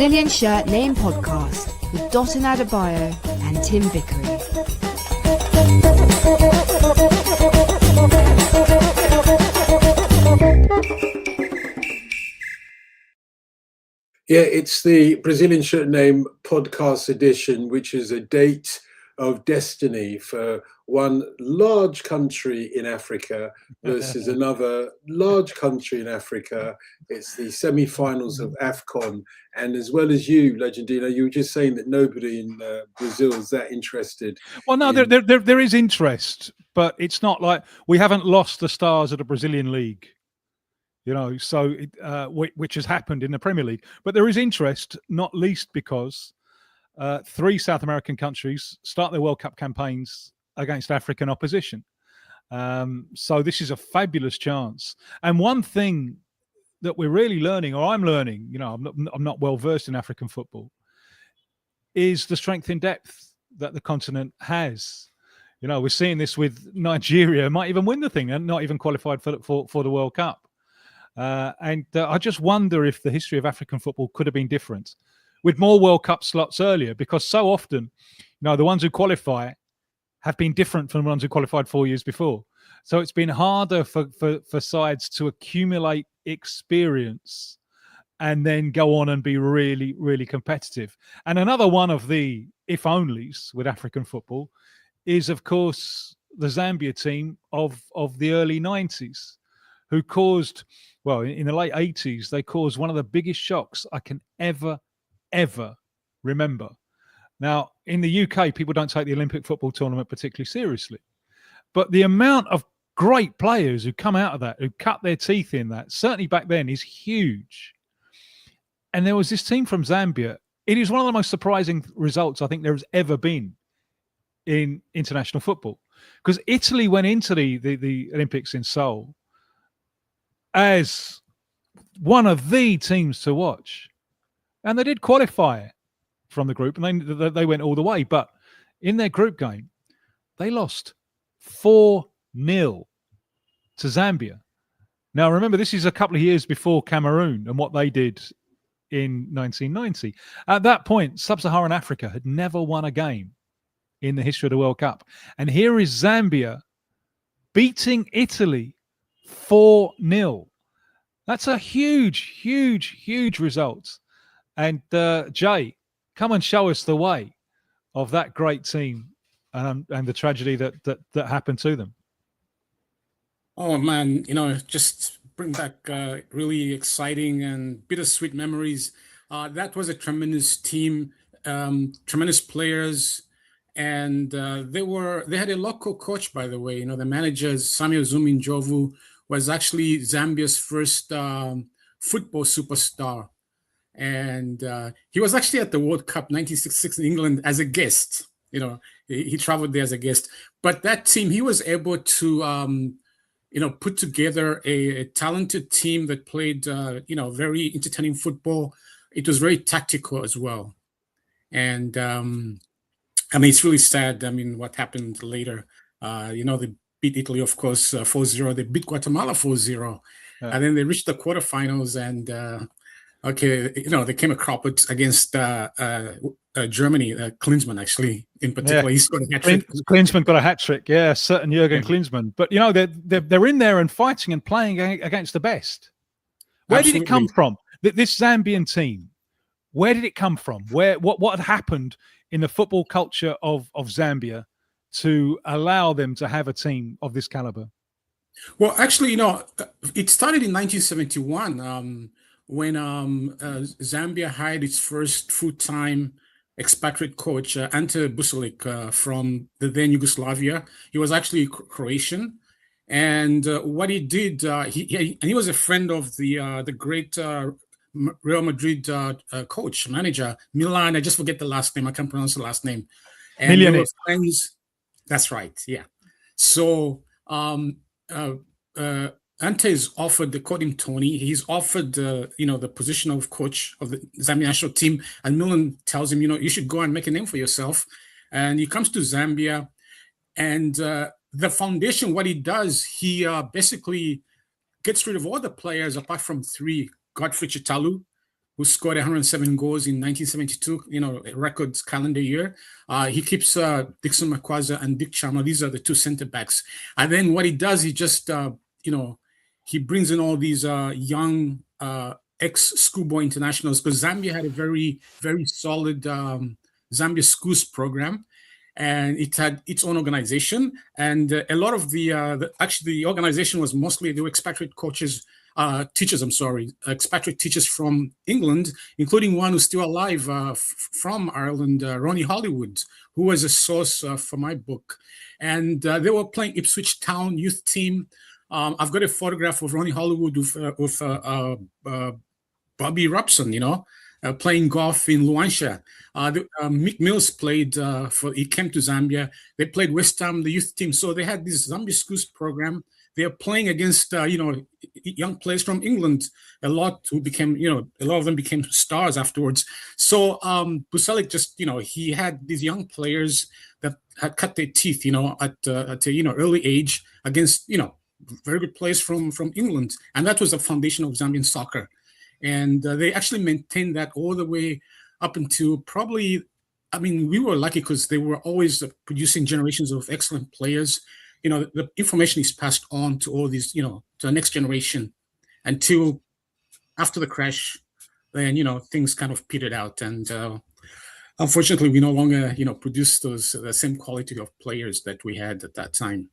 Brazilian Shirt Name Podcast with Dotun Adebayo and Tim Vickery. Yeah, it's the Brazilian Shirt Name Podcast edition, which is a date of destiny for one large country in Africa versus another large country in Africa. It's the semi-finals of AFCON. And as well as you, Legendino, you were just saying that nobody in Brazil is that interested. Well, no, there is interest, but it's not like we haven't lost the stars of the Brazilian league, you know, so which has happened in the Premier League. But there is interest, not least because three South American countries start their World Cup campaigns against African opposition. So this is a fabulous chance. And one thing that we're really learning, or I'm learning, you know, I'm not well versed in African football, is the strength in depth that the continent has. You know, we're seeing this with Nigeria, might even win the thing and not even qualified for the World Cup. And I just wonder if the history of African football could have been different with more World Cup slots earlier, because so often, you know, the ones who qualify have been different from the ones who qualified 4 years before. So it's been harder for sides to accumulate experience and then go on and be really, really competitive. And another one of the if-onlys with African football is, of course, the Zambia team of the early 90s, who caused, well, in the late 80s, they caused one of the biggest shocks I can ever remember. Now, in the UK, people don't take the Olympic football tournament particularly seriously. But the amount of great players who come out of that, who cut their teeth in that, certainly back then, is huge. And there was this team from Zambia. It is one of the most surprising results I think there has ever been in international football. Because Italy went into the Olympics in Seoul as one of the teams to watch. And they did qualify from the group, and they went all the way. But in their group game, they lost 4-0 to Zambia. Now, remember, this is a couple of years before Cameroon and what they did in 1990. At that point, Sub-Saharan Africa had never won a game in the history of the World Cup. And here is Zambia beating Italy 4-0. That's a huge result. And Jay, come and show us the way of that great team and the tragedy that happened to them. Oh man, you know, just bring back really exciting and bittersweet memories. That was a tremendous team, tremendous players, and they had a local coach, by the way. You know, the manager Samuel Zuminjovu was actually Zambia's first football superstar. And he was actually at the World Cup 1966 in England as a guest. You know, he traveled there as a guest. But that team, he was able to, put together a talented team that played, very entertaining football. It was very tactical as well. And, it's really sad, what happened later. They beat Italy, of course, 4-0. They beat Guatemala 4-0. Yeah. And then they reached the quarterfinals and... they came a crop against Germany. Klinsmann, actually, in particular, he scored a hat trick. Klinsmann got a hat trick, yeah, certain Jurgen Klinsmann. But you know, they're in there and fighting and playing against the best. Where Absolutely. Did it come from? This Zambian team. Where did it come from? What had happened in the football culture of Zambia to allow them to have a team of this caliber? Well, actually, it started in 1971. When Zambia hired its first full-time expatriate coach, Ante Busulik, from the then Yugoslavia. He was actually Croatian. And what he did, he was a friend of the great Real Madrid manager, Milan. I just forget the last name. I can't pronounce the last name. And they were friends. That's right, yeah. So Ante is offered, they called him Tony. He's offered, the position of coach of the Zambian national team. And Milan tells him, you should go and make a name for yourself. And he comes to Zambia. And the foundation, what he does, he basically gets rid of all the players apart from three, Godfrey Chitalu, who scored 107 goals in 1972, a record calendar year. He keeps Dixon Makwaza and Dick Chama. These are the two center backs. And then what he does, he just, he brings in all these young ex-schoolboy internationals, because Zambia had a very, very solid Zambia schools program. And it had its own organization. And a lot of the organization was mostly, they were expatriate expatriate teachers from England, including one who's still alive from Ireland, Ronnie Hollywood, who was a source for my book. And they were playing Ipswich Town youth team. I've got a photograph of Ronnie Hollywood with Bobby Robson, playing golf in Luanshya. Mick Mills played he came to Zambia. They played West Ham, the youth team. So they had this Zambia schools program. They are playing against, young players from England, a lot of them became stars afterwards. So Busalik just, he had these young players that had cut their teeth, at early age against, very good players from England. And that was the foundation of Zambian soccer. And they actually maintained that all the way up until probably, we were lucky because they were always producing generations of excellent players. The information is passed on to all these, to the next generation until after the crash, then, things kind of petered out. And unfortunately, we no longer, produce the same quality of players that we had at that time.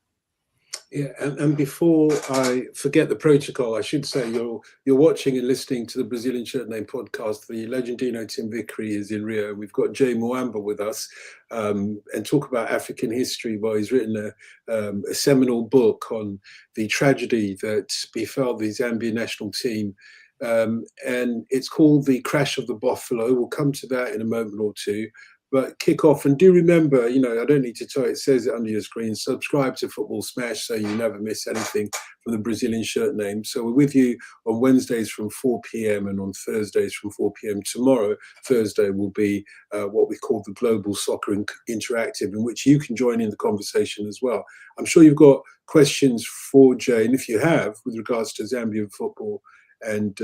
Yeah, and before I forget the protocol, I should say you're watching and listening to the Brazilian Shirt Name podcast. The Legendino Tim Vickery is in Rio. We've got Jay Mwamba with us and talk about African history. Well, he's written a seminal book on the tragedy that befell the Zambian national team. And it's called The Crash of the Buffalo. We'll come to that in a moment or two. But kick off, and do remember, I don't need to tell it says it under your screen, subscribe to Football Smash so you never miss anything from the Brazilian Shirt Name. So we're with you on Wednesdays from 4 p.m. and on Thursdays from 4 p.m. Tomorrow, Thursday, will be what we call the Global Soccer Interactive, in which you can join in the conversation as well. I'm sure you've got questions for Jay, and if you have, with regards to Zambian football, and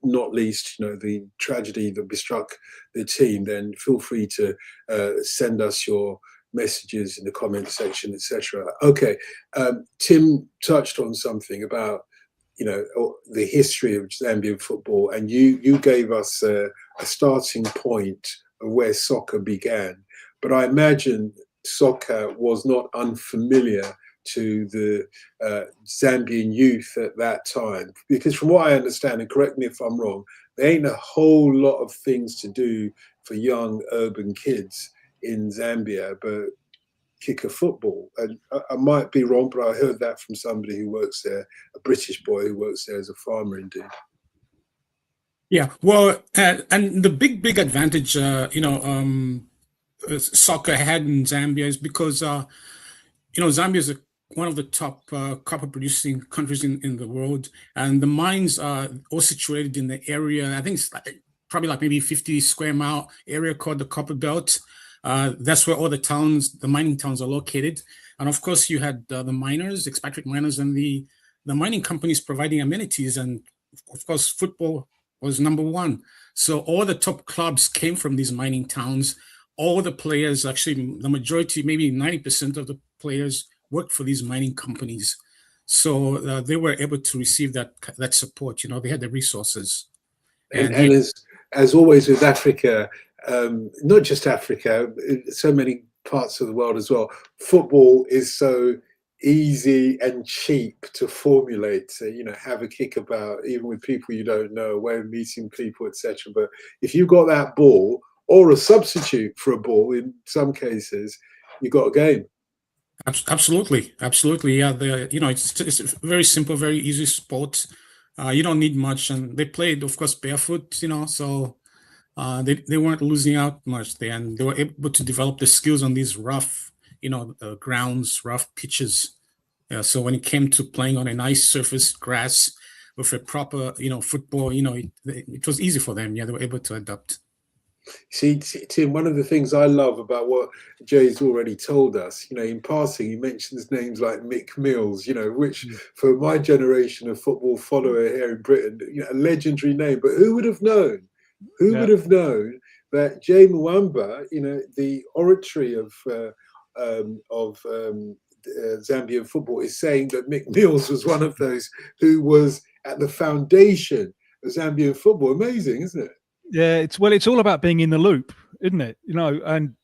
not least, the tragedy that bestruck the team, then feel free to send us your messages in the comment section, etc. Okay, Tim touched on something about, the history of Zambian football, and you gave us a starting point of where soccer began. But I imagine soccer was not unfamiliar to the Zambian youth at that time, because from what I understand, and correct me if I'm wrong, there ain't a whole lot of things to do for young urban kids in Zambia but kick a football. And I might be wrong, but I heard that from somebody who works there, a British boy who works there as a farmer indeed. Yeah, well, and the big advantage, soccer had in Zambia is because, Zambia is one of the top copper producing countries in the world, and the mines are all situated in the area. I think it's probably like maybe 50 square mile area called the Copper Belt. That's where all the mining towns are located. And of course you had the miners, expatriate miners, and the mining companies providing amenities. And of course football was number one. So all the top clubs came from these mining towns. All the players, actually the majority, maybe 90% of the players, worked for these mining companies. So they were able to receive that support. They had the resources. And as always with Africa, not just Africa, so many parts of the world as well, football is so easy and cheap to formulate, have a kick about, even with people you don't know, a way of meeting people, etc. But if you've got that ball, or a substitute for a ball in some cases, you got a game. Absolutely. Yeah, it's a very simple, very easy sport. You don't need much, and they played, of course, barefoot. So they weren't losing out much there, and they were able to develop the skills on these rough, grounds, rough pitches. So when it came to playing on a nice surface grass with a proper, football, it was easy for them. Yeah, they were able to adapt. See, Tim, one of the things I love about what Jay's already told us, in passing, he mentions names like Mick Mills, which for my generation of football follower here in Britain, a legendary name. But who would have known Who Yeah. would have known that Jay Mwamba, the oratory of Zambian football, is saying that Mick Mills was one of those who was at the foundation of Zambian football. Amazing, isn't it? Yeah, it's all about being in the loop, isn't it? And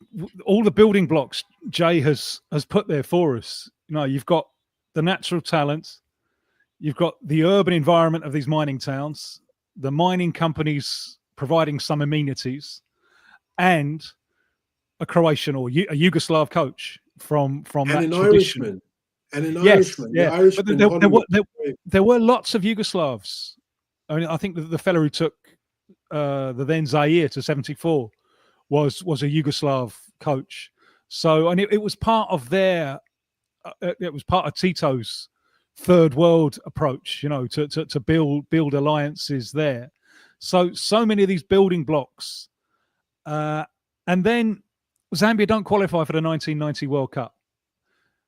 all the building blocks Jay has put there for us. You've got the natural talent, you've got the urban environment of these mining towns, the mining companies providing some amenities, and a Croatian or a Yugoslav coach from and that an tradition. Irishman. And an Yes, Irishman. yeah. The Irishman, There were lots of Yugoslavs. I think the fella who took the then Zaire to 74 was a Yugoslav coach. So, and it was part of it was part of Tito's third world approach, to build alliances there. So many of these building blocks, and then Zambia don't qualify for the 1990 World Cup.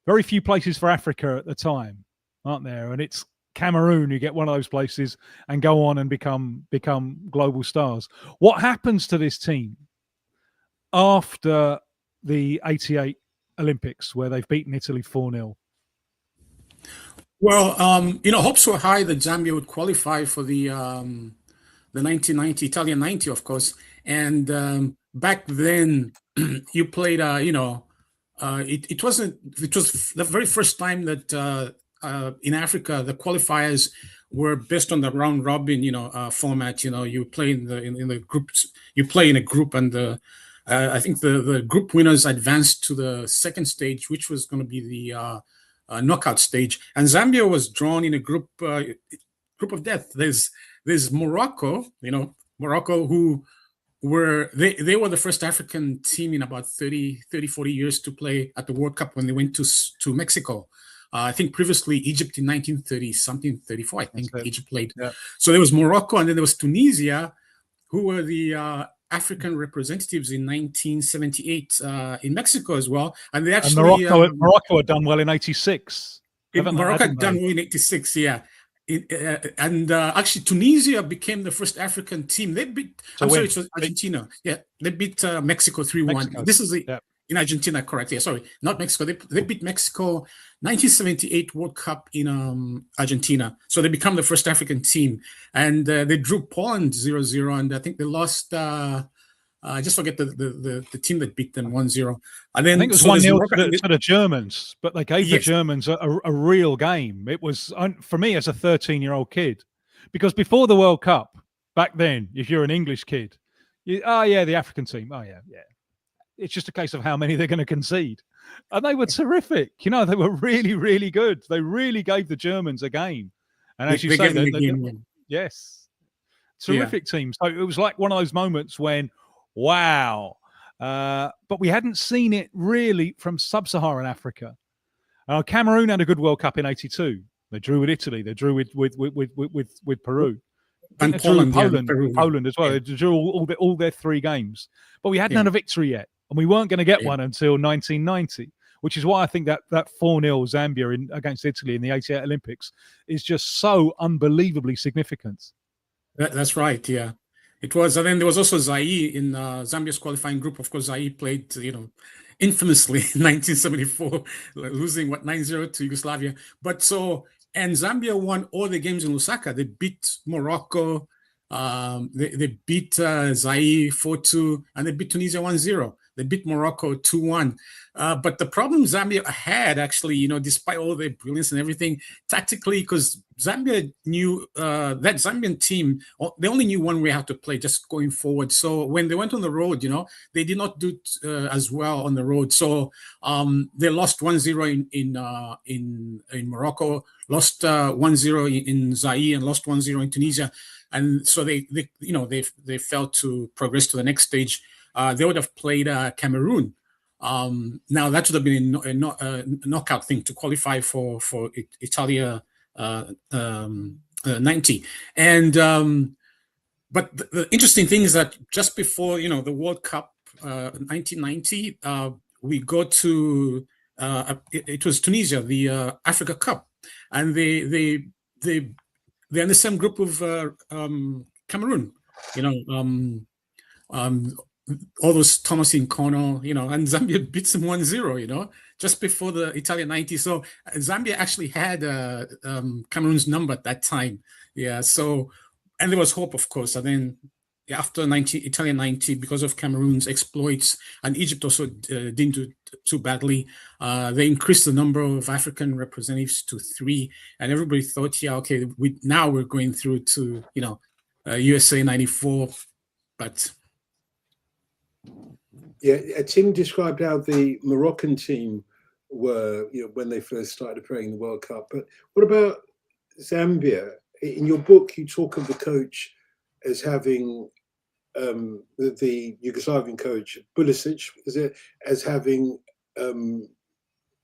Very few places for Africa at the time, aren't there? And it's Cameroon who get one of those places and go on and become global stars. What happens to this team after the 88 Olympics, where they've beaten Italy 4-0? Well, hopes were high that Zambia would qualify for the 1990 Italian 90, of course. And back then, you played. It was the very first time that in Africa the qualifiers were based on the round robin, format. You play in the groups. You play in a group, and I think the group winners advanced to the second stage, which was going to be the knockout stage. And Zambia was drawn in a group of death. There's Morocco, Morocco, who were they were the first African team in about 40 years to play at the World Cup when they went to Mexico. I think previously Egypt in 1934, I think Egypt played. Yeah. So there was Morocco, and then there was Tunisia, who were the African representatives in 1978 in Mexico as well. And they actually Morocco had done well in 86. Morocco had done well in 86, yeah. Actually, Tunisia became the first African team. They beat. It was Argentina. Yeah, they beat Mexico 3-1. This is in Argentina, correct? Yeah, sorry, not Mexico. They beat Mexico 1978 World Cup in Argentina. So they become the first African team, and they drew Poland 0-0, and I think they lost. I just forget the team that beat them 1-0. And then I think it was 1-0 to the Germans, but they gave the Germans a real game. It was, for me as a 13-year-old kid, because before the World Cup, back then, if you're an English kid, the African team, it's just a case of how many they're going to concede. And they were terrific. They were really, really good. They really gave the Germans a game. And as you say, yes, terrific team. So it was like one of those moments when, wow. But we hadn't seen it really from sub-Saharan Africa. Cameroon had a good World Cup in 82. They drew with Italy. They drew with Peru. And Poland as well. They drew all their three games. But we hadn't had a victory yet. And we weren't going to get one until 1990, which is why I think that 4-0 Zambia against Italy in the 88 Olympics is just so unbelievably significant. That's right, yeah. It was, and then there was also Zaire in Zambia's qualifying group. Of course, Zaire played, infamously in 1974, losing 9-0 to Yugoslavia. And Zambia won all the games in Lusaka. They beat Morocco, they beat Zaire 4-2, and they beat Tunisia 1-0. They beat Morocco 2-1. But the problem Zambia had, actually, despite all their brilliance and everything, tactically, because Zambia knew that Zambian team, they only knew one way how to play, just going forward. So when they went on the road, they did not do as well on the road. So they lost 1-0 in Morocco, lost 1-0 in Zaire, and lost 1-0 in Tunisia. And so they failed to progress to the next stage. They would have played Cameroon. Now that would have been a knockout thing to qualify for Italia 90. And but the interesting thing is that just before the World Cup 1990, we go to it was Tunisia, the Africa Cup, and they're in the same group of Cameroon. Um, all those Thomas Inkono, and Zambia beats them 1-0, just before the Italian 90. So Zambia actually had Cameroon's number at that time. Yeah. So, and there was hope, of course. And then after Italian 90, because of Cameroon's exploits, and Egypt also didn't do too badly, they increased the number of African representatives to 3. And everybody thought, yeah, okay, now we're going through to, USA 94. But yeah, Tim described how the Moroccan team were, when they first started playing the World Cup. But what about Zambia? In your book, you talk of the coach as having the Yugoslavian coach Pulisic, as having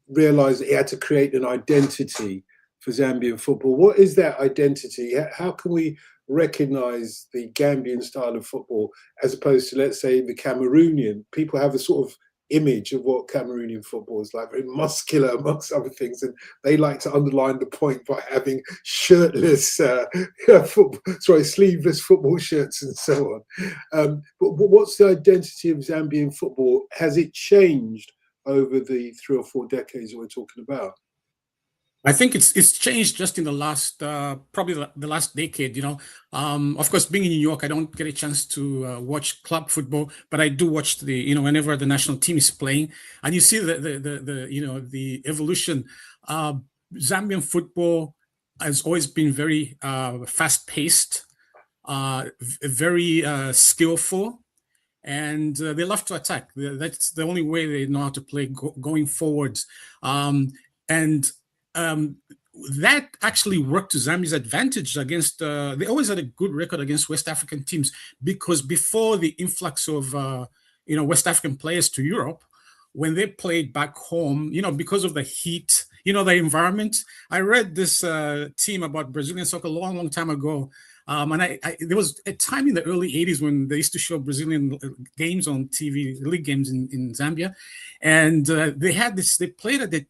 realized that he had to create an identity for Zambian football. What is that identity? How can we recognize the Gambian style of football as opposed to, let's say, the Cameroonian? People have a sort of image of what Cameroonian football is like, very muscular amongst other things, and they like to underline the point by having shirtless, sleeveless football shirts and so on. But what's the identity of Zambian football? Has it changed over the 3 or 4 decades that we're talking about? I think it's changed just in the last probably the last decade. Of course, being in New York, I don't get a chance to watch club football, but I do watch whenever the national team is playing, and you see the evolution. Zambian football has always been very fast paced, very skillful, and they love to attack. That's the only way they know how to play going forwards, that actually worked to Zambia's advantage against. They always had a good record against West African teams, because before the influx of West African players to Europe, when they played back home, because of the heat, the environment. I read this team about Brazilian soccer a long, long time ago. And there was a time in the early 80s when they used to show Brazilian games on TV, league games in Zambia. And they played at the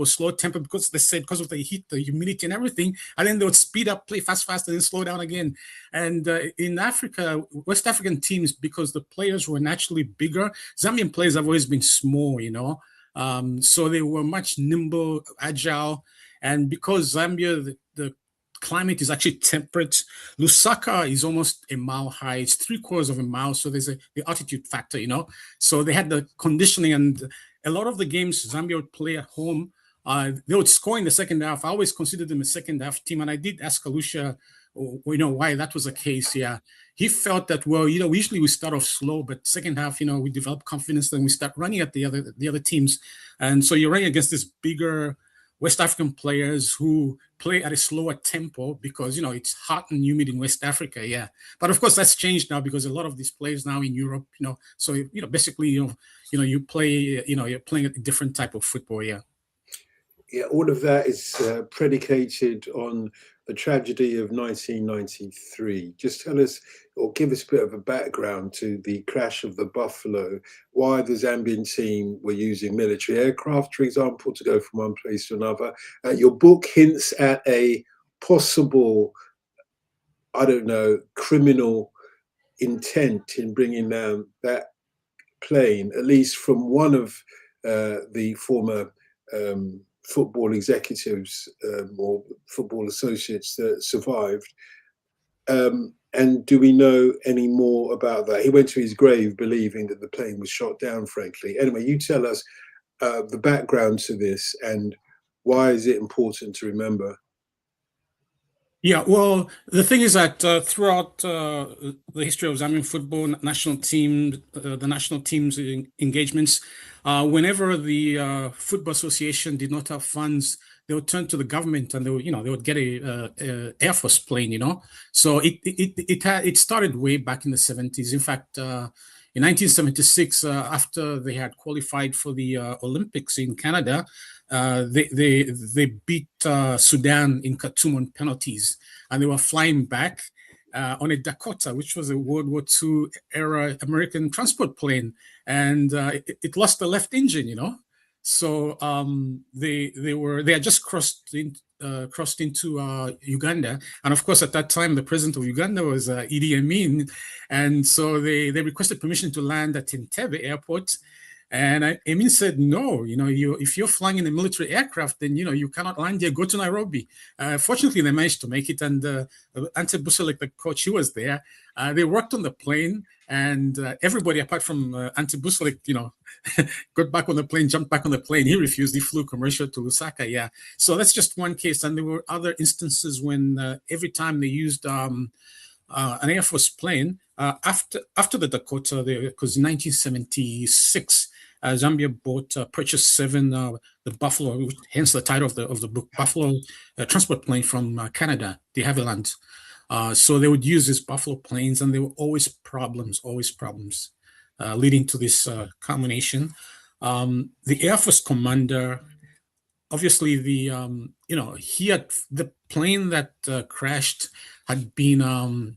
slow tempo, because they said because of the heat, the humidity and everything, and then they would speed up, play fast, and then slow down again. And in Africa, West African teams, because the players were naturally bigger, Zambian players have always been small, so they were much nimble, agile. And because Zambia, the climate is actually temperate, Lusaka is almost a mile high. It's 3/4 of a mile, so there's the altitude factor, So they had the conditioning, and a lot of the games Zambia would play at home, they would score in the second half. I always considered them a second half team, and I did ask Alusha, why that was the case. Yeah, he felt that, usually we start off slow, but second half, we develop confidence, then we start running at the other teams, and so you're running against this bigger West African players who play at a slower tempo because, it's hot and humid in West Africa. Yeah. But of course that's changed now, because a lot of these players now in Europe, so, basically, you play, you're playing a different type of football. Yeah. Yeah. All of that is predicated on the tragedy of 1993. Just tell us, or give us a bit of a background to the crash of the Buffalo, why the Zambian team were using military aircraft, for example, to go from one place to another. Your book hints at a possible, criminal intent in bringing down that plane, at least from one of the former football executives or football associates that survived. And do we know any more about that? He went to his grave believing that the plane was shot down, frankly. Anyway, you tell us the background to this and why is it important to remember? Yeah, well, the thing is that throughout the history of Zambian football, national team, the national team's engagements, whenever the Football Association did not have funds, they would turn to the government and they would get a Air Force plane, So it started way back in the 70s. In fact, in 1976, after they had qualified for the Olympics in Canada, they beat Sudan in Khartoum on penalties, and they were flying back on a Dakota, which was a World War II era American transport plane, and it lost the left engine, So they had just crossed crossed into Uganda, and of course at that time the president of Uganda was Idi Amin, and so they requested permission to land at Entebbe Airport. And Amin said, no, if you're flying in a military aircraft, then, you cannot land here, go to Nairobi. Fortunately, they managed to make it. And Ante Busulik, the coach, he was there. They worked on the plane, and everybody apart from Ante Busulik, got back on the plane, jumped back on the plane. He refused. He flew commercial to Lusaka. Yeah. So that's just one case. And there were other instances when every time they used an Air Force plane, after the Dakota, because in 1976, Zambia purchased 7 the Buffalo, hence the title of the book, Buffalo transport plane from Canada, de Havilland. So they would use these Buffalo planes, and there were always problems, leading to this culmination. The Air Force commander, obviously, he had the plane that crashed had been,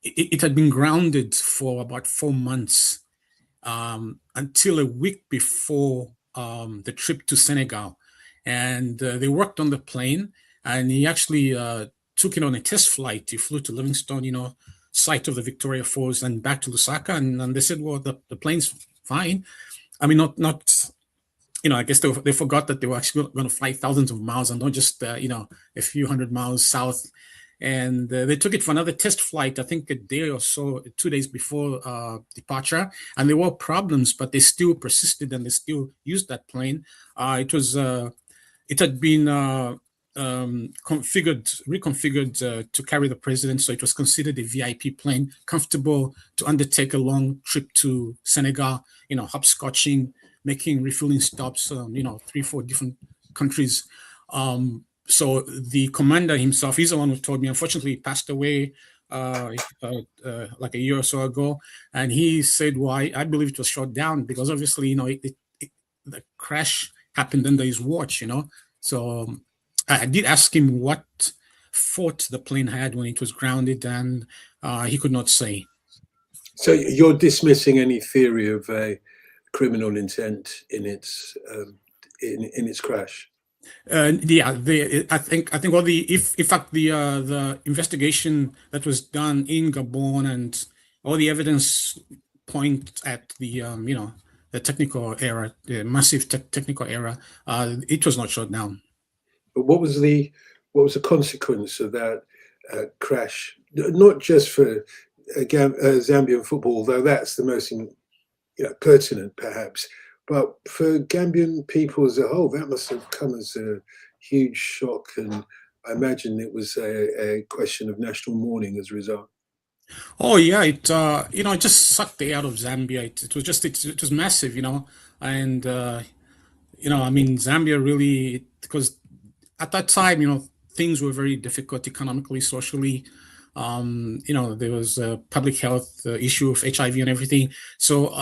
it had been grounded for about 4 months. Until a week before the trip to Senegal. And they worked on the plane, and he actually took it on a test flight. He flew to Livingstone, site of the Victoria Falls, and back to Lusaka. And they said, well, the plane's fine. I mean, not I guess they forgot that they were actually going to fly thousands of miles and not just, a few hundred miles south. And they took it for another test flight, I think a day or so, 2 days before departure. And there were problems, but they still persisted and they still used that plane. It had been reconfigured to carry the president. So it was considered a VIP plane, comfortable to undertake a long trip to Senegal, hopscotching, making refueling stops, 3-4 different countries. So the commander himself, he's the one who told me. Unfortunately, he passed away like a year or so ago. And he said, well, I believe it was shot down because obviously, the crash happened under his watch, So I did ask him what fault the plane had when it was grounded, and he could not say. So you're dismissing any theory of a criminal intent in its crash? I think all the investigation that was done in Gabon and all the evidence point at the the technical error, the massive technical error. It was not shot down. But what was the consequence of that crash? Not just for Zambian football, although that's the most pertinent, perhaps. But for Gambian people as a whole, that must have come as a huge shock, and I imagine it was a question of national mourning as a result. Oh yeah, it just sucked the air out of Zambia. It was massive, and I mean Zambia really, because at that time, things were very difficult economically, socially. There was a public health issue of HIV and everything. So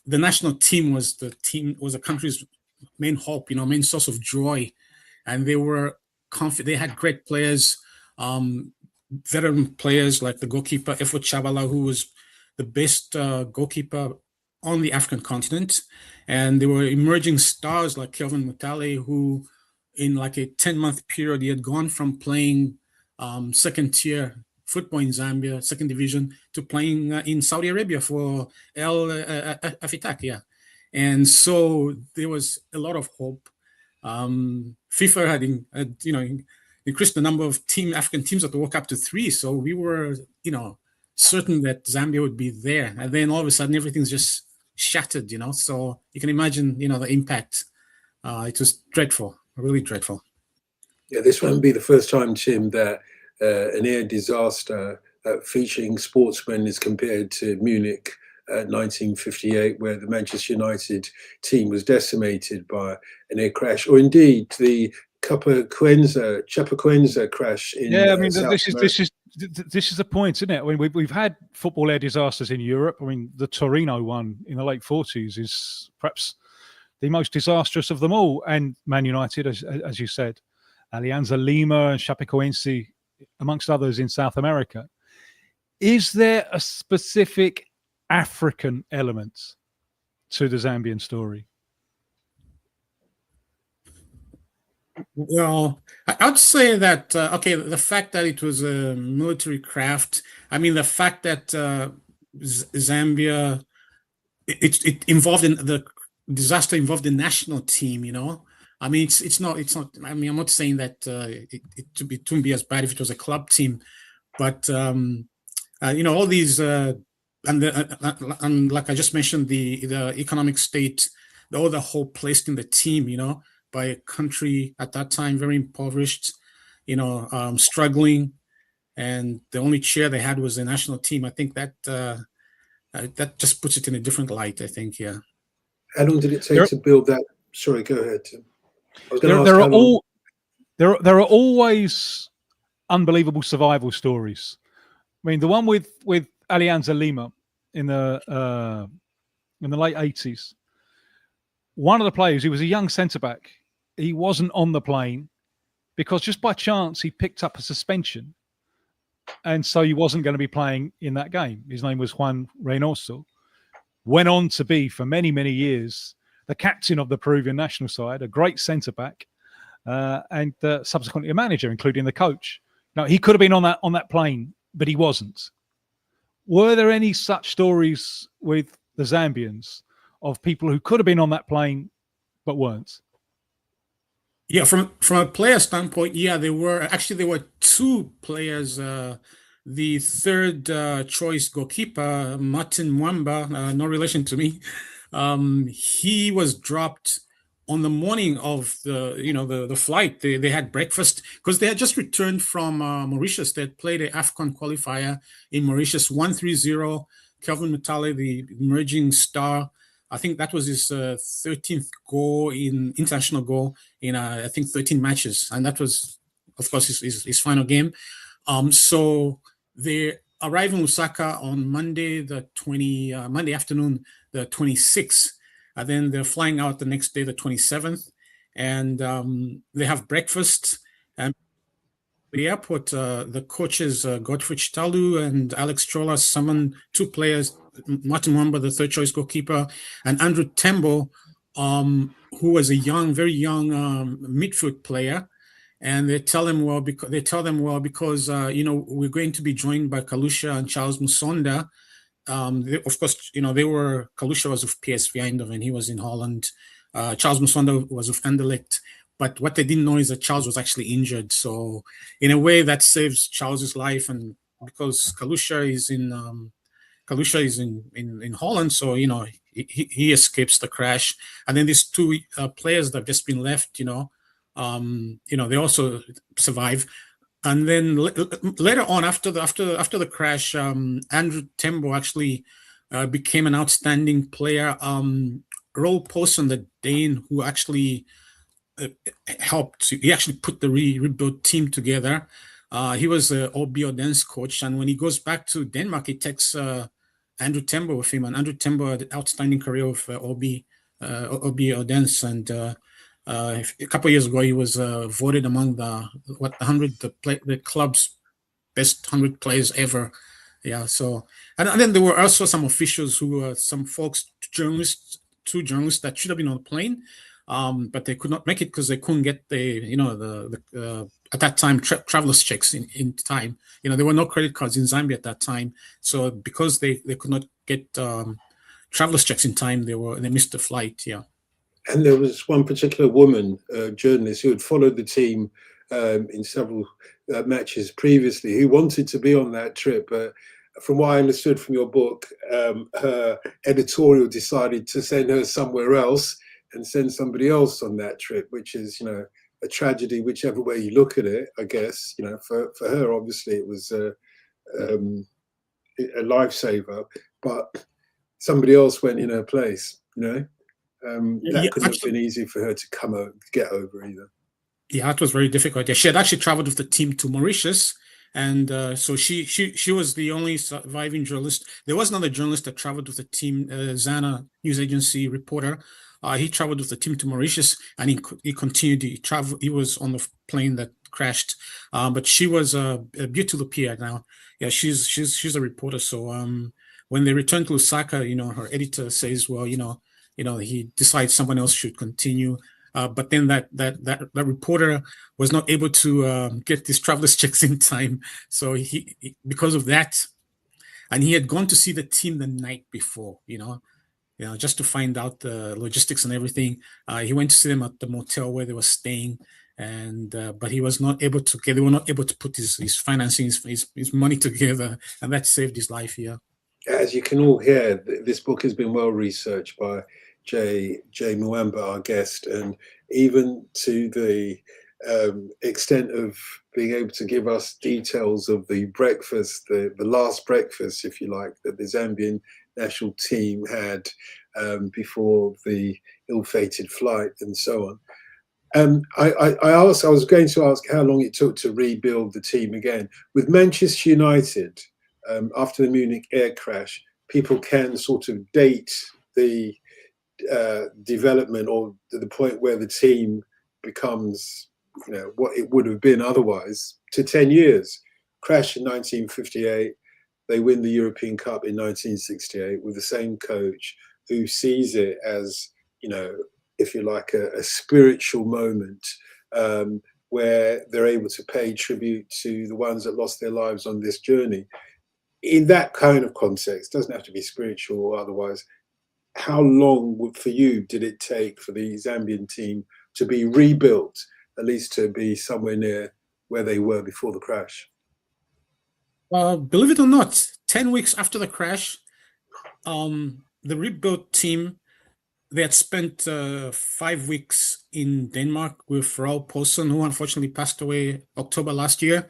the national team was the country's main hope, main source of joy, and they were confident. They had great players, veteran players like the goalkeeper Efo Chabala, who was the best goalkeeper on the African continent, and there were emerging stars like Kelvin Mutale, who, in like a 10-month period, he had gone from playing second-tier football in Zambia, second division, to playing in Saudi Arabia for El Afitak, yeah. And so there was a lot of hope. FIFA had increased the number of African teams at the World Cup to 3, so we were, certain that Zambia would be there. And then all of a sudden, everything's just shattered, So you can imagine, the impact. It was dreadful, really dreadful. Yeah, this won't be the first time, Tim, that an air disaster featuring sportsmen is compared to Munich 1958, where the Manchester United team was decimated by an air crash, or indeed the Chapecoenza crash in this is the point, isn't it? I mean, we've had football air disasters in Europe. I mean, the Torino one in the late 40s is perhaps the most disastrous of them all. And Man United, as you said, Alianza Lima and Chapecoense, amongst others in South America. Is there a specific African element to the Zambian story? Well, I'd say that okay, the fact that it was a military craft. I mean, the fact that Zambia, it involved in the disaster involved the national team. I mean, it's not. I mean, I'm not saying that it wouldn't be as bad if it was a club team, but all these and like I just mentioned, the economic state, all the hope placed in the team, by a country at that time very impoverished, struggling, and the only chair they had was the national team. I think that that just puts it in a different light, I think. Yeah. How long did it take to build that? Sorry, go ahead, Tim. I was going to ask There how are long. there are always unbelievable survival stories. I mean, the one with Alianza Lima in the late 80s. One of the players, he was a young centre back. He wasn't on the plane because just by chance he picked up a suspension, and so he wasn't going to be playing in that game. His name was Juan Reynoso. Went on to be for many, many years the captain of the Peruvian national side, a great centre back, and subsequently a manager, including the coach. Now, he could have been on that plane, but he wasn't. Were there any such stories with the Zambians of people who could have been on that plane but weren't? Yeah, from a player standpoint, yeah, there were two players. The third choice goalkeeper, Martin Mwamba, no relation to me. He was dropped on the morning of the flight. They had breakfast because they had just returned from Mauritius. They had played an AFCON qualifier in Mauritius, 1-3-0. Kelvin Matale, the emerging star, I think that was his 13th international goal in I think 13 matches, and that was, of course, his final game. So they arrived in Lusaka on Monday afternoon, the 26th. And then they're flying out the next day, the 27th, and they have breakfast. And at the airport, the coaches, Godfrey Chitalu and Alex Chola, summoned two players, Martin Mwamba, the third choice goalkeeper, and Andrew Tembo, who was a very young midfield player. And they tell them, because we're going to be joined by Kalusha and Charles Musonda. Of course, Kalusha was with PSV Eindhoven, he was in Holland. Charles Musonda was with Anderlecht. But what they didn't know is that Charles was actually injured. So in a way that saves Charles's life, and because Kalusha is in Holland, so he escapes the crash. And then these two players that have just been left, they also survive. And then later on, after the crash, Andrew Tembo actually became an outstanding player. Roel Poulsen, the Dane, who actually helped. He actually put the rebuild team together. He was the OB Odense coach, and when he goes back to Denmark, he takes Andrew Tembo with him. And Andrew Tembo had an outstanding career with OB Odense, and a couple of years ago, he was voted among the club's best 100 players ever. Yeah. So, and then there were also some officials who were two journalists that should have been on the plane, but they could not make it because they couldn't get the at that time travelers checks in time. There were no credit cards in Zambia at that time, so because they could not get travelers checks in time, they missed the flight. Yeah. And there was one particular woman, journalist, who had followed the team in several matches previously, who wanted to be on that trip. But from what I understood from your book, her editorial decided to send her somewhere else and send somebody else on that trip, which is, a tragedy, whichever way you look at it, I guess. For her, obviously, it was a lifesaver, but somebody else went in her place, that couldn't have been easy for her to get over either. Yeah, it was very difficult. Yeah, she had actually traveled with the team to Mauritius, and so she was the only surviving journalist. There was another journalist that traveled with the team, Zana news agency reporter. He traveled with the team to Mauritius, and he continued to travel. He was on the plane that crashed, but she was Beauty Lupia now. Yeah, she's a reporter. So when they returned to Lusaka, her editor says, well, he decides someone else should continue. But then that reporter was not able to get his traveler's checks in time. So he because of that, and he had gone to see the team the night before, just to find out the logistics and everything. He went to see them at the motel where they were staying, and but he was not able to get. They were not able to put his financing, his money together, and that saved his life here. As you can all hear, this book has been well researched by J. Mwamba, our guest, and even to the extent of being able to give us details of the breakfast, the last breakfast, if you like, that the Zambian national team had before the ill-fated flight and so on. I was going to ask how long it took to rebuild the team again. With Manchester United, after the Munich air crash, people can sort of date the development or to the point where the team becomes, what it would have been otherwise, to 10 years. Crash in 1958, they win the European Cup in 1968 with the same coach who sees it as, if you like, a spiritual moment where they're able to pay tribute to the ones that lost their lives on this journey. In that kind of context, doesn't have to be spiritual or otherwise, how long for you did it take for the Zambian team to be rebuilt, at least to be somewhere near where they were before the crash? Believe it or not, 10 weeks after the crash, the rebuilt team, they had spent 5 weeks in Denmark with Raul Poulsen, who unfortunately passed away October last year.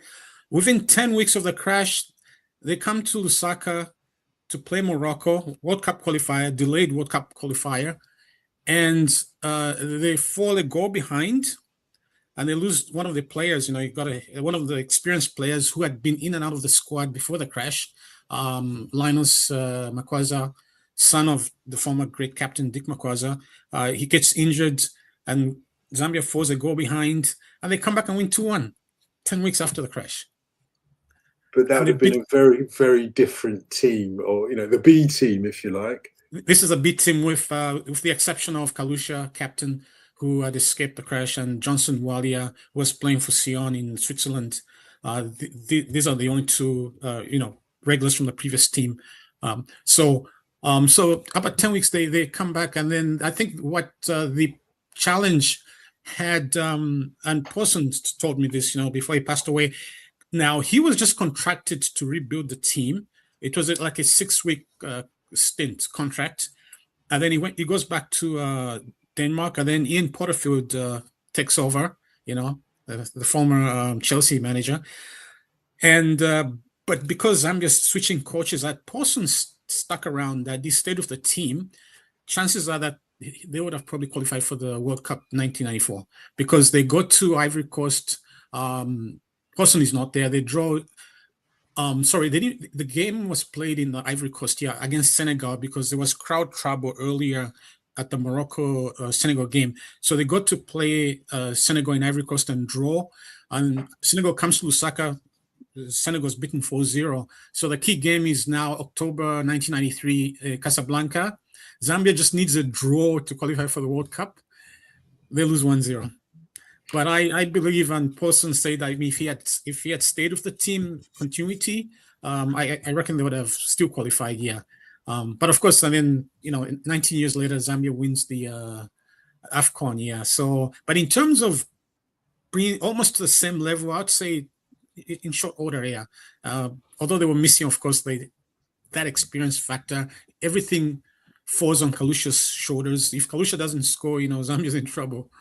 Within 10 weeks of the crash, they come to Lusaka to play Morocco, World Cup qualifier, delayed World Cup qualifier, and they fall a goal behind, and they lose one of the players. You got one of the experienced players who had been in and out of the squad before the crash, Linus Makwaza, son of the former great captain Dick Makwaza. He gets injured, and Zambia falls a goal behind, and they come back and win 2-1, 10 weeks after the crash. But that would have been a very, very different team, or the B team, if you like. This is a B team with the exception of Kalusha, captain, who had escaped the crash, and Johnson Walia, who was playing for Sion in Switzerland. These are the only two, regulars from the previous team. So about 10 weeks they come back, and then I think what the challenge had, and Poulsen told me this, before he passed away. Now, he was just contracted to rebuild the team. It was like a 6-week stint contract. And then he goes back to Denmark, and then Ian Porterfield takes over, the former Chelsea manager. And but because Zambia's switching coaches, that Poulsen stuck around, that he stayed with the team, chances are that they would have probably qualified for the World Cup 1994, because they go to Ivory Coast. Poulsen is not there. They draw. The game was played in the Ivory Coast, against Senegal, because there was crowd trouble earlier at the Morocco-Senegal game. So they got to play Senegal in Ivory Coast and draw. And Senegal comes to Lusaka. Senegal's beaten 4-0. So the key game is now October 1993, Casablanca. Zambia just needs a draw to qualify for the World Cup. They lose 1-0. But I believe, and Poulsen said that if he had stayed with the team continuity, I reckon they would have still qualified. But of course, 19 years later, Zambia wins the AFCON. So, but in terms of bringing almost to the same level, I'd say in short order. Although they were missing, of course, that experience factor, everything falls on Kalusha's shoulders. If Kalusha doesn't score, Zambia's in trouble.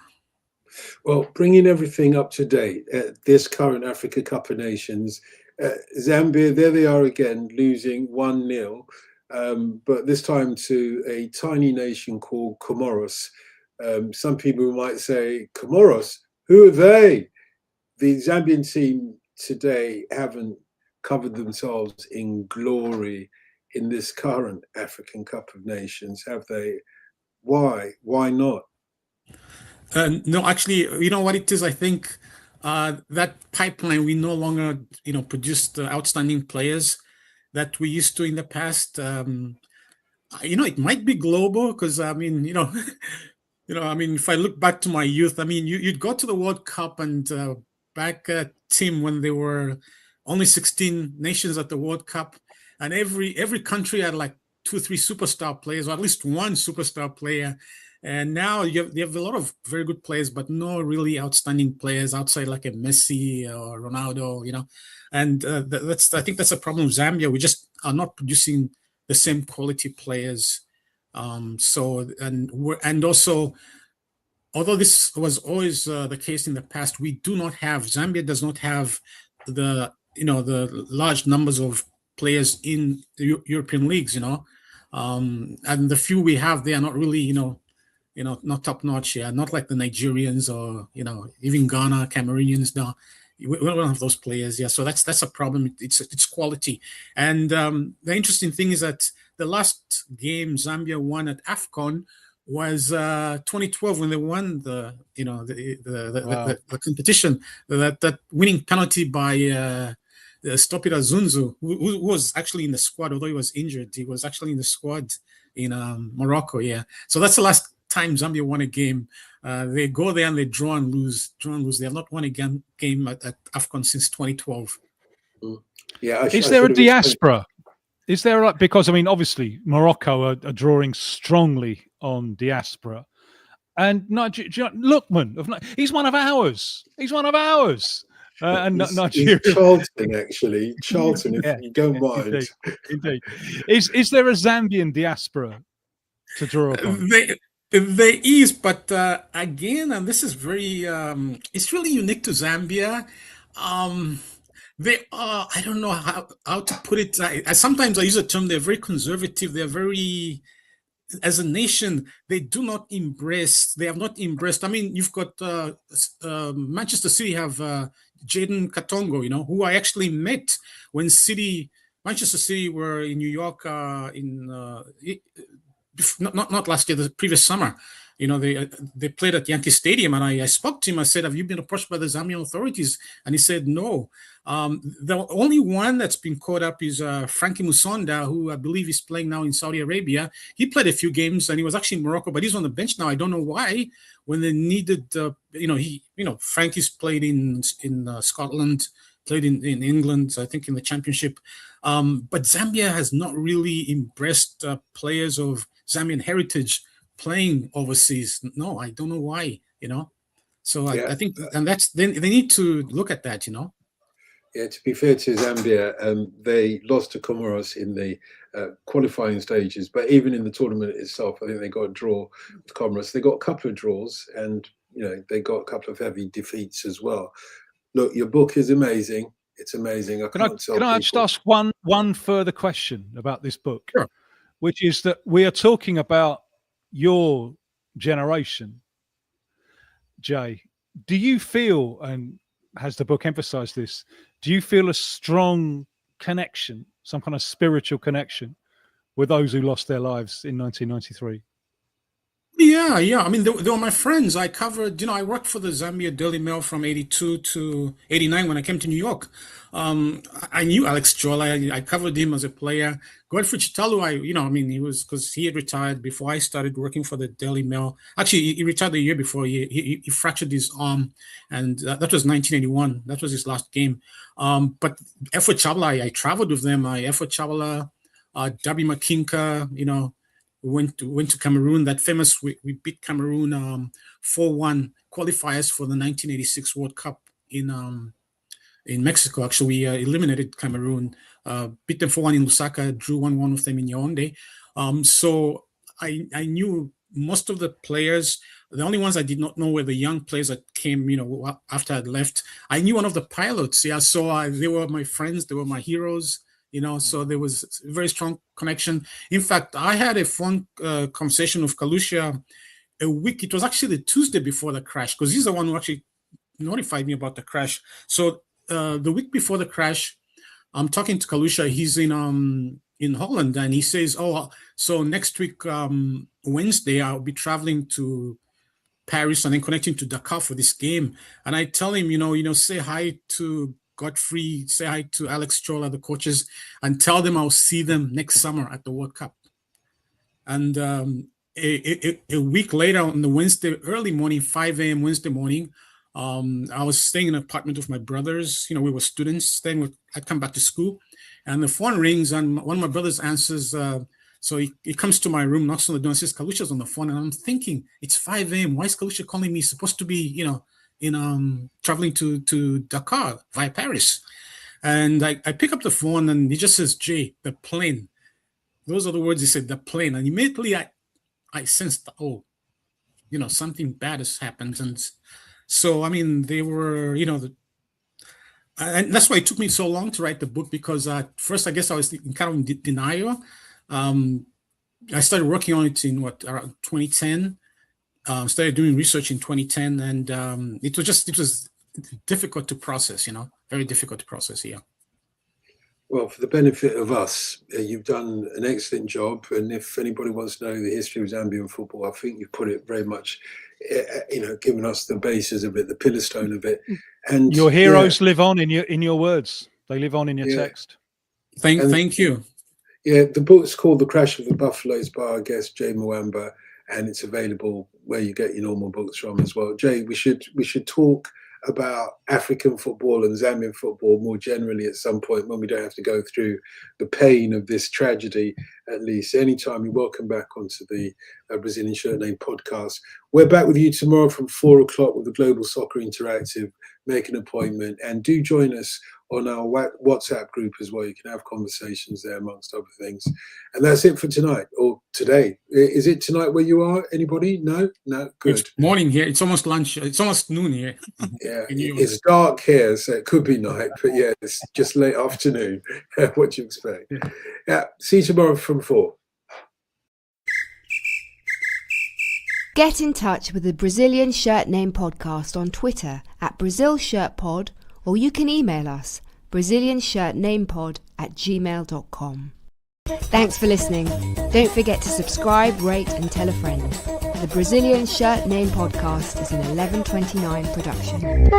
Well, bringing everything up to date at this current Africa Cup of Nations, Zambia, there they are again, losing 1-0, but this time to a tiny nation called Comoros. Some people might say, Comoros, who are they? The Zambian team today haven't covered themselves in glory in this current African Cup of Nations, have they? Why? Why not? No, actually, you know what it is? I think that pipeline, we no longer, produce the outstanding players that we used to in the past. It might be global because, I mean, if I look back to my youth, I mean, you'd go to the World Cup and back team when there were only 16 nations at the World Cup, and every country had like 2 or 3 superstar players, or at least one superstar player. And now you have a lot of very good players, but no really outstanding players outside like a Messi or Ronaldo, And I think that's a problem with Zambia. We just are not producing the same quality players. And also, although this was always the case in the past, Zambia does not have the large numbers of players in the European leagues, and the few we have, they are not really, not top notch. Yeah, not like the Nigerians or even Ghana, Cameroonians. No, we don't have those players. Yeah, so that's a problem. It's quality. And the interesting thing is that the last game Zambia won at AFCON was 2012 when they won the competition. That winning penalty by Stopira Zunzu, who was actually in the squad, although he was injured. He was actually in the squad in Morocco. Yeah, so that's the last time Zambia won a game. They go there and they draw and lose. They have not won a game at AFCON since 2012. Yeah. Is there a diaspora? Is there because I mean, obviously Morocco are drawing strongly on diaspora, and Lookman, he's one of ours. He's one of ours. And Nigeria. Charlton, actually. Charlton, if you don't mind. Indeed. Is there a Zambian diaspora to draw upon? There is, but again, and this is very, it's really unique to Zambia. They are, I don't know how to put it. Sometimes I use a term, they're very conservative. They're very, as a nation, they have not embraced. I mean, you've got Manchester City have Jadon Katongo, who I actually met when Manchester City were in New York not last year, the previous summer. They played at Yankee Stadium, and I spoke to him. I said, "Have you been approached by the Zambian authorities?" And he said, "No." The only one that's been caught up is Frankie Musonda, who I believe is playing now in Saudi Arabia. He played a few games, and he was actually in Morocco, but he's on the bench now. I don't know why. When they needed, Frankie's played in Scotland, played in England, I think in the Championship. But Zambia has not really embraced players of Zambian heritage playing overseas. No, I don't know why, So I think, and they need to look at that, Yeah, to be fair to Zambia, they lost to Comoros in the qualifying stages, but even in the tournament itself, I think they got a draw with Comoros. They got a couple of draws, and they got a couple of heavy defeats as well. Look, your book is amazing. It's amazing. Can I just ask one further question about this book? Sure. Which is that we are talking about your generation, Jay. Do you feel, and has the book emphasized this, do you feel a strong connection, some kind of spiritual connection with those who lost their lives in 1993? Yeah. I mean, they were my friends. I covered, I worked for the Zambia Daily Mail from 82 to 89 when I came to New York. I knew Alex Jola. I covered him as a player. Godfrey Chitalu, he was, because he had retired before I started working for the Daily Mail. Actually, he retired the year before. He fractured his arm, and that was 1981. That was his last game. But Efo Chabala, I traveled with them. Efo Chabala, Dabi Makinka, went to Cameroon. That famous, we beat Cameroon 4-1 qualifiers for the 1986 World Cup in Mexico. Actually, we eliminated Cameroon, beat them 4-1 in Lusaka, drew 1-1 with them in Yaoundé. So I knew most of the players. The only ones I did not know were the young players that came, after I'd left. I knew one of the pilots. Yeah, so they were my friends. They were my heroes. So there was a very strong connection. In fact, I had a phone conversation with Kalusha a week. It was actually the Tuesday before the crash, because he's the one who actually notified me about the crash. So the week before the crash, I'm talking to Kalusha. He's in Holland, and he says, "Oh, so next week, Wednesday, I'll be traveling to Paris and then connecting to Dakar for this game." And I tell him, say hi to Godfrey, say hi to Alex Chola, the coaches, and tell them I'll see them next summer at the World Cup. And a week later, on the Wednesday, early morning, 5 a.m. Wednesday morning, I was staying in an apartment with my brothers. You know, we were students. I'd come back to school, and the phone rings, and one of my brothers answers. So he comes to my room, knocks on the door, and says, "Kalusha's on the phone." And I'm thinking, it's 5 a.m. Why is Kalusha calling me? He's supposed to be, you know, traveling to Dakar via Paris. And I pick up the phone, and he just says, "Jay, the plane." Those are the words he said, "the plane." And immediately I sensed, oh, you know, something bad has happened. And so, I mean, they were, you know, and that's why it took me so long to write the book, because first, I guess I was in kind of denial. I started working on it in around 2010. Started doing research in 2010, and it was difficult to process, you know, very difficult to process. Yeah. Well, for the benefit of us, you've done an excellent job. And if anybody wants to know the history of Zambian football, I think you've put it very much, you know, given us the basis of it, the pillar stone of it. And your heroes live on in your words. They live on in your text. Thank you. Yeah, the book's called The Crash of the Buffaloes by our guest Jay Mwamba, and it's available where you get your normal books from as well. Jay, we should talk about African football and Zambian football more generally at some point, when we don't have to go through the pain of this tragedy. At least anytime, you're welcome back onto the Brazilian Shirt Name podcast. We're back with you tomorrow from 4 o'clock with the Global Soccer Interactive. Make an appointment, and do join us on our WhatsApp group as well. You can have conversations there, amongst other things. And that's it for tonight, or today. Is it tonight where you are? Anybody? No? Good. It's morning here. It's almost lunch. It's almost noon here. Yeah, it's dark here, so it could be night, but yeah, it's just late afternoon. What do you expect? Yeah, see you tomorrow from 4. Get in touch with the Brazilian Shirt Name podcast on Twitter at BrazilShirtPod, or you can email us brazilianshirtnamepod@gmail.com. Thanks for listening. Don't forget to subscribe, rate and tell a friend. The Brazilian Shirt Name podcast is an 1129 production.